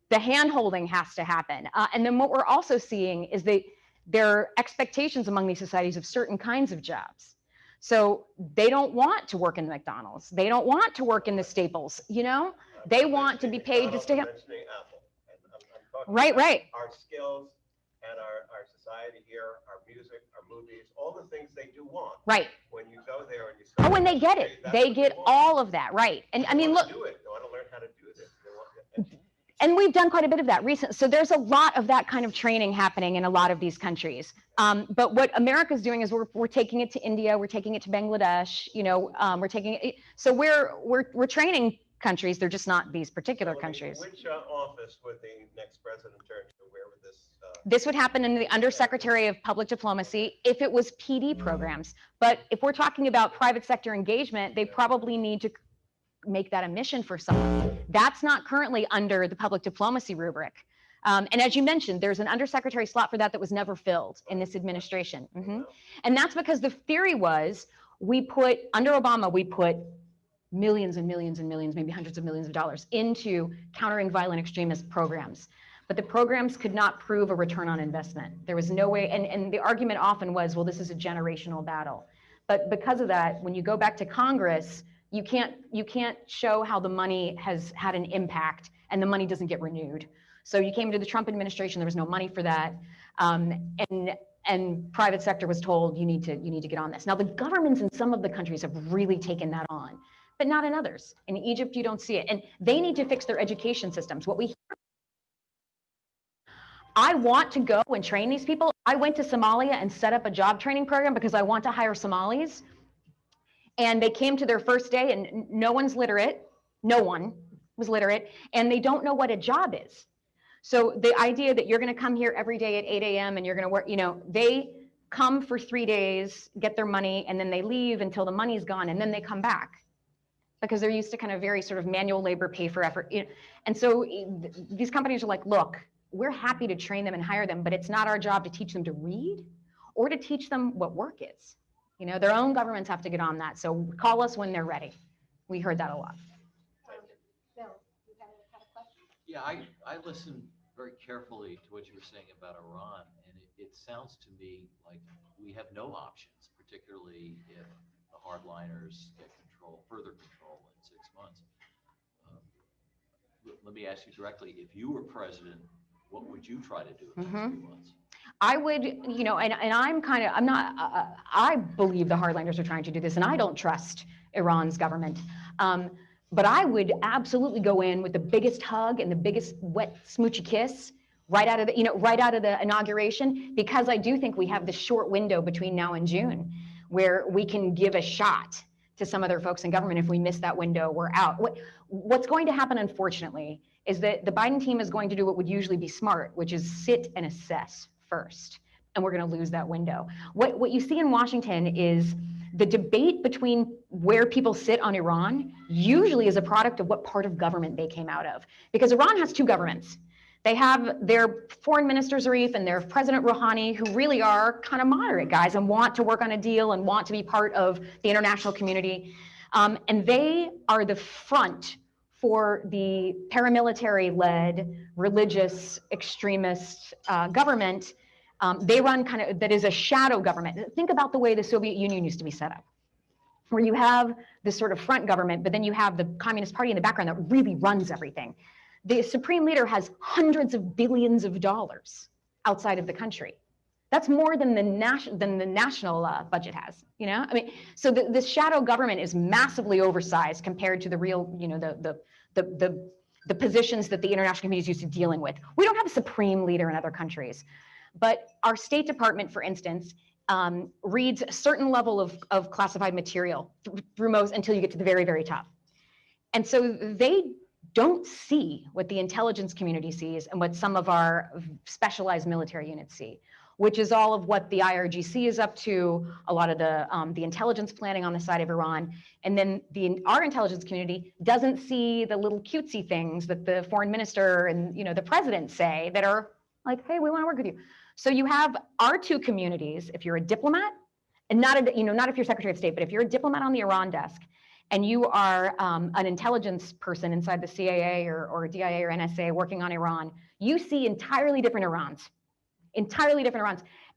the hand-holding has to happen. And then what we're also seeing is there are expectations among these societies of certain kinds of jobs. So they don't want to work in McDonald's. They don't want to work in the Staples, you know? They want to be paid to stay up. Right, right. Our skills and our society here, our music, our movies, all the things they do want. Right. When you go there and you start. Oh, when they get it. They get all of that, right. And I mean, look. They want to learn how to do this. And we've done quite a bit of that recently. So there's a lot of that kind of training happening in a lot of these countries. But what America's doing is we're taking it to India, we're taking it to Bangladesh, you know, we're taking it. So we're training countries. They're just not these particular countries. Which office would the next president turn to? Where would this? This would happen in the Undersecretary of Public Diplomacy if it was PD programs. But if we're talking about private sector engagement, they probably need to make that a mission for someone. That's not currently under the public diplomacy rubric. And as you mentioned, there's an undersecretary slot for that was never filled in this administration. And that's because the theory was under Obama, we put millions and millions and millions, maybe hundreds of millions of dollars into countering violent extremist programs. But the programs could not prove a return on investment. There was no way, and the argument often was, well, this is a generational battle. But because of that, when you go back to Congress, you can't show how the money has had an impact and the money doesn't get renewed. So you came to the Trump administration, there was no money for that. And private sector was told, you need to get on this. Now the governments in some of the countries have really taken that on, but not in others. In Egypt, you don't see it. And they need to fix their education systems. I want to go and train these people. I went to Somalia and set up a job training program because I want to hire Somalis. And they came to their first day and no one's literate. No one was literate. And they don't know what a job is. So the idea that you're going to come here every day at 8 a.m. and you're going to work, you know, they come for 3 days, get their money, and then they leave until the money's gone. And then they come back because they're used to kind of very sort of manual labor, pay for effort. And so these companies are like, look, we're happy to train them and hire them, but it's not our job to teach them to read or to teach them what work is. You know, their own governments have to get on that. So call us when they're ready. We heard that a lot. Bill, you had a question? Yeah, I listen very carefully to what you were saying about Iran, and it sounds to me like we have no options, particularly if the hardliners get further control in 6 months. Let me ask you directly, if you were president, what would you try to do in the next few months? I would, you know, and I'm not, I believe the hardliners are trying to do this, and I don't trust Iran's government. But I would absolutely go in with the biggest hug and the biggest wet smoochy kiss right out of the, right out of the inauguration, because I do think we have this short window between now and June where we can give a shot to some other folks in government. If we miss that window, we're out. What's going to happen, unfortunately, is that the Biden team is going to do what would usually be smart, which is sit and assess first, and we're going to lose that window. What you see in Washington is the debate between where people sit on Iran usually is a product of what part of government they came out of, because Iran has two governments. They have their foreign minister Zarif and their President Rouhani, who really are kind of moderate guys and want to work on a deal and want to be part of the international community. And they are the front for the paramilitary-led, religious, extremist government. They run kind of, that is a shadow government. Think about the way the Soviet Union used to be set up, where you have this sort of front government, but then you have the Communist Party in the background that really runs everything. The supreme leader has hundreds of billions of dollars outside of the country. That's more than the national budget has, you know? I mean, so this shadow government is massively oversized compared to the real, you know, the positions that the international community is used to dealing with. We don't have a supreme leader in other countries, but our State Department, for instance, reads a certain level of classified material through most until you get to the very, very top. And so they don't see what the intelligence community sees and what some of our specialized military units see, which is all of what the IRGC is up to, a lot of the intelligence planning on the side of Iran. And then our intelligence community doesn't see the little cutesy things that the foreign minister and, you know, the president say that are like, hey, we want to work with you. So you have our two communities. If you're a diplomat, and not if you're Secretary of State, but if you're a diplomat on the Iran desk, and you are an intelligence person inside the CIA or DIA or NSA working on Iran, you see entirely different Irans.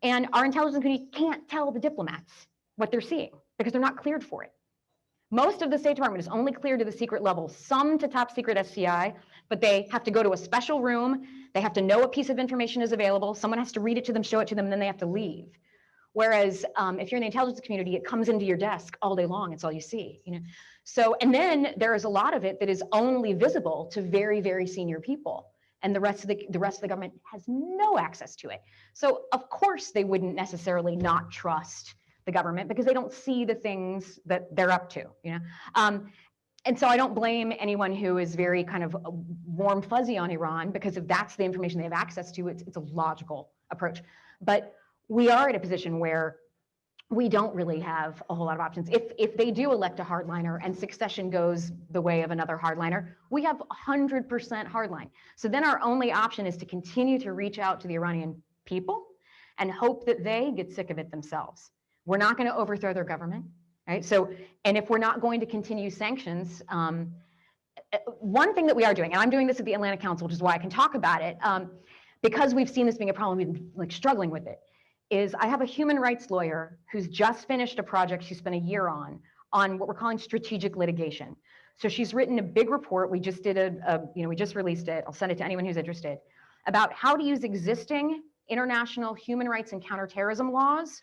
And our intelligence community can't tell the diplomats what they're seeing because they're not cleared for it. Most of the State Department is only cleared to the secret level, some to top secret SCI, but they have to go to a special room. They have to know what piece of information is available. Someone has to read it to them, show it to them, and then they have to leave. Whereas if you're in the intelligence community, it comes into your desk all day long. It's all you see, you know. So, and then there is a lot of it that is only visible to very, very senior people, and the rest of the government has no access to it. So, of course, they wouldn't necessarily not trust the government because they don't see the things that they're up to, you know. And so I don't blame anyone who is very kind of warm fuzzy on Iran, because if that's the information they have access to, it's a logical approach. But we are in a position where we don't really have a whole lot of options. If they do elect a hardliner and succession goes the way of another hardliner, we have 100% hardline. So then our only option is to continue to reach out to the Iranian people and hope that they get sick of it themselves. We're not going to overthrow their government, right? So, and if we're not going to continue sanctions, one thing that we are doing, and I'm doing this at the Atlantic Council, which is why I can talk about it, because we've seen this being a problem, we've been like struggling with it, is I have a human rights lawyer who's just finished a project she spent a year on what we're calling strategic litigation. So she's written a big report. We just did we just released it. I'll send it to anyone who's interested, about how to use existing international human rights and counterterrorism laws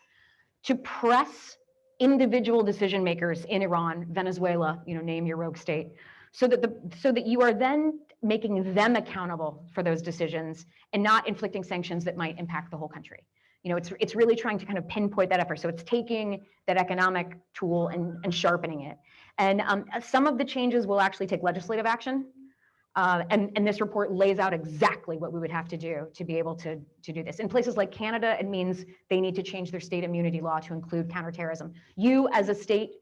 to press individual decision makers in Iran, Venezuela, you know, name your rogue state, so that you are then making them accountable for those decisions and not inflicting sanctions that might impact the whole country. You know, it's really trying to kind of pinpoint that effort. So it's taking that economic tool and sharpening it. And some of the changes will actually take legislative action. And this report lays out exactly what we would have to do to be able to do this. In places like Canada, it means they need to change their state immunity law to include counterterrorism. You, as a state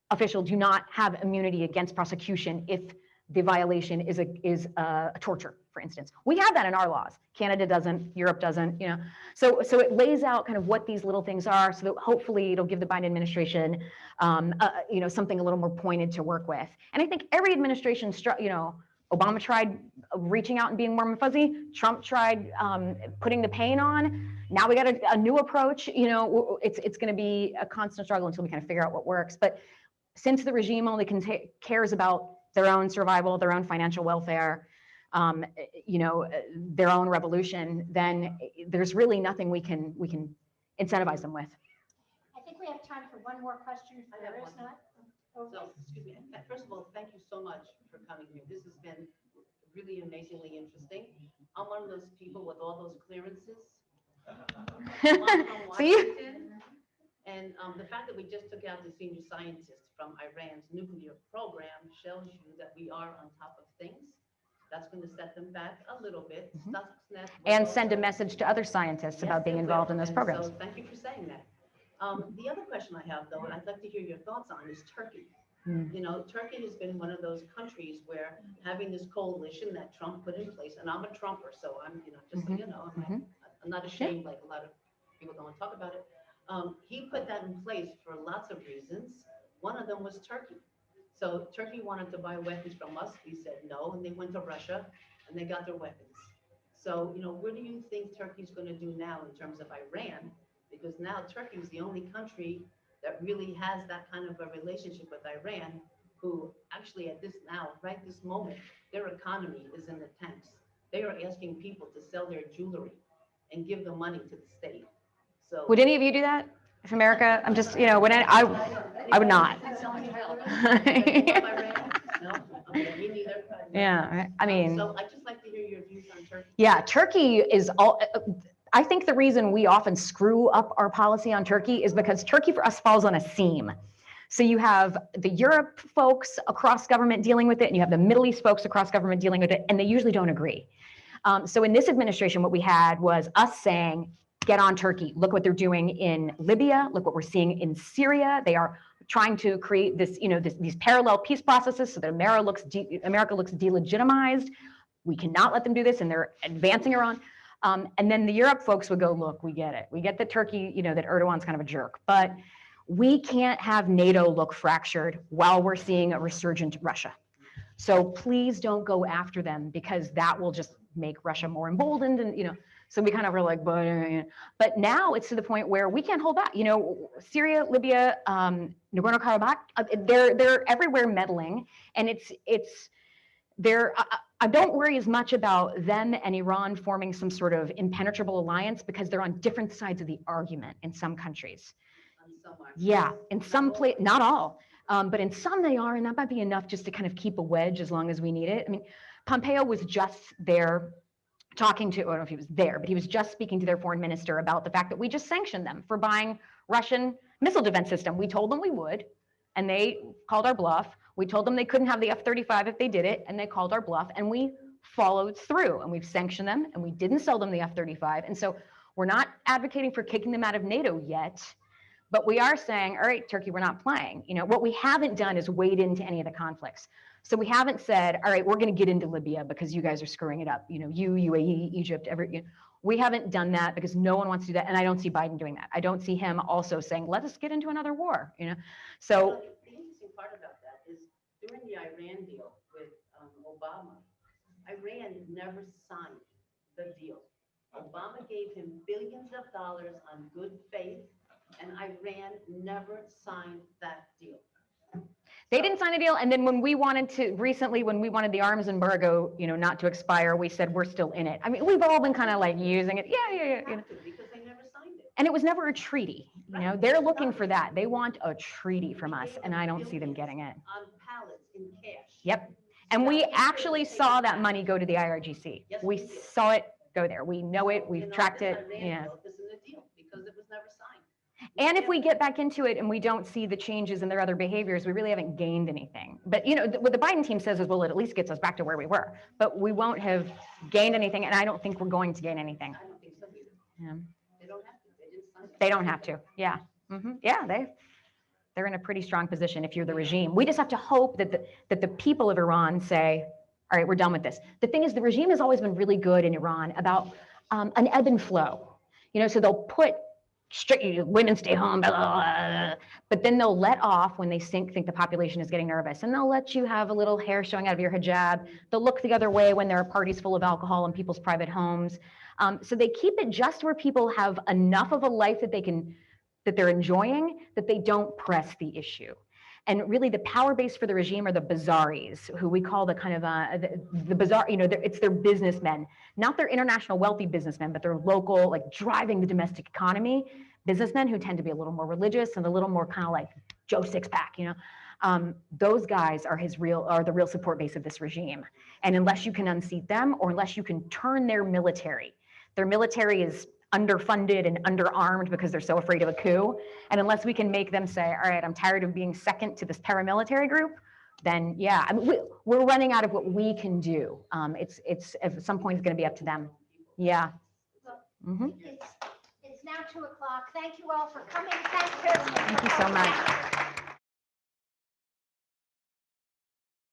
official, do not have immunity against prosecution if the violation is a torture, for instance. We have that in our laws. Canada doesn't, Europe doesn't, you know. So it lays out kind of what these little things are, so that hopefully it'll give the Biden administration, something a little more pointed to work with. And I think every administration, Obama tried reaching out and being warm and fuzzy. Trump tried putting the pain on. Now we got a new approach. You know, it's going to be a constant struggle until we kind of figure out what works. But since the regime only cares about their own survival, their own financial welfare, you know, their own revolution, then there's really nothing we can incentivize them with. I think we have time for one more question if there is not. So, excuse me, first of all, thank you so much for coming here. This has been really amazingly interesting. I'm one of those people with all those clearances. I'm from See? Washington, and the fact that we just took out the senior scientist from Iran's nuclear program shows you that we are on top of things. That's going to set them back a little bit. Stuxnet was And send a also- message to other scientists Yes, about being it involved will. in those And programs. So thank you for saying that. The other question I have, though, and I'd like to hear your thoughts on, is Turkey. Mm. You know, Turkey has been one of those countries where having this coalition that Trump put in place, and I'm a Trumper, so I'm, you know, just so you know, I'm not ashamed like a lot of people don't want to talk about it. He put that in place for lots of reasons. One of them was Turkey. So Turkey wanted to buy weapons from us. We said no, and they went to Russia and they got their weapons. So, you know, what do you think Turkey's going to do now in terms of Iran? Because now Turkey is the only country that really has that kind of a relationship with Iran, who actually at this now, right this moment, their economy is in the tanks. They are asking people to sell their jewelry and give the money to the state. So Would any of you do that? If America, I'm just, you know, I would not. No, okay, me neither. Yeah, I mean. So I'd just like to hear your views on Turkey. Yeah, Turkey is all, I think the reason we often screw up our policy on Turkey is because Turkey for us falls on a seam. So you have the Europe folks across government dealing with it, and you have the Middle East folks across government dealing with it, and they usually don't agree. So in this administration, what we had was us saying, get on Turkey. Look what they're doing in Libya. Look what we're seeing in Syria. They are trying to create this, you know, these parallel peace processes so that America looks delegitimized. We cannot let them do this, and they're advancing Iran. And then the Europe folks would go, look, we get it. We get that Turkey, you know, that Erdogan's kind of a jerk, but we can't have NATO look fractured while we're seeing a resurgent Russia. So please don't go after them, because that will just make Russia more emboldened. And, you know, so we kind of were like, but now it's to the point where we can't hold back. You know, Syria, Libya, Nagorno-Karabakh, they're everywhere meddling, and I don't worry as much about them and Iran forming some sort of impenetrable alliance, because they're on different sides of the argument in some countries. On some are. Yeah, in some place, not all, but in some they are, and that might be enough just to kind of keep a wedge as long as we need it. I mean, Pompeo was just there talking to, I don't know if he was there, but he was just speaking to their foreign minister about the fact that we just sanctioned them for buying Russian missile defense system. We told them we would, and they called our bluff. We told them they couldn't have the F-35 if they did it, and they called our bluff, and we followed through, and we've sanctioned them, and we didn't sell them the F-35. And so we're not advocating for kicking them out of NATO yet, but we are saying, all right, Turkey, we're not playing. You know, what we haven't done is wade into any of the conflicts. So we haven't said, all right, we're going to get into Libya because you guys are screwing it up. You know, UAE, Egypt, we haven't done that because no one wants to do that. And I don't see Biden doing that. I don't see him also saying, let us get into another war, you know? So Well, the interesting part about that is during the Iran deal with Obama, Iran never signed the deal. Obama gave him billions of dollars on good faith, and Iran never signed that deal. they didn't sign a deal. And then when we wanted the arms embargo, you know, not to expire, we said, we're still in it. I mean, we've all been kind of like using it. Yeah. You know? Have to, because they never signed it. And it was never a treaty. You know, they're looking for that. They want a treaty from us, and I don't see them getting it. On pallets in cash. Yep. And we actually saw that money go to the IRGC. Yes, We we did. saw it go there. We know it. You We've know, tracked this it. Iran Yeah. deal isn't a deal because it was never signed. And if we get back into it and we don't see the changes in their other behaviors, we really haven't gained anything. But, you know, what the Biden team says is, well, it at least gets us back to where we were. But we won't have gained anything, and I don't think we're going to gain anything. I don't think so either. Yeah. They don't have to. They didn't sign it. They don't have to. Yeah. Yeah, they're in a pretty strong position if you're the regime. We just have to hope that the people of Iran say, all right, we're done with this. The thing is, the regime has always been really good in Iran about an ebb and flow. You know, so they'll put straight women stay home, blah, blah, blah. But then they'll let off when they think the population is getting nervous, and they'll let you have a little hair showing out of your hijab. They'll look the other way when there are parties full of alcohol in people's private homes. So they keep it just where people have enough of a life that they're enjoying, that they don't press the issue. And really the power base for the regime are the bazaris, who we call the kind of the bazaar, it's their businessmen, not their international wealthy businessmen, but their local, like driving the domestic economy businessmen who tend to be a little more religious and a little more kind of like Joe Sixpack, those guys are the real support base of this regime. And unless you can unseat them, or unless you can turn their military is underfunded and underarmed because they're so afraid of a coup. And unless we can make them say, all right, I'm tired of being second to this paramilitary group, then yeah, I mean, we're running out of what we can do. It's at some point it's going to be up to them. Yeah. Mm-hmm. It's now 2:00. Thank you all for coming. Thank you. Thank you so much.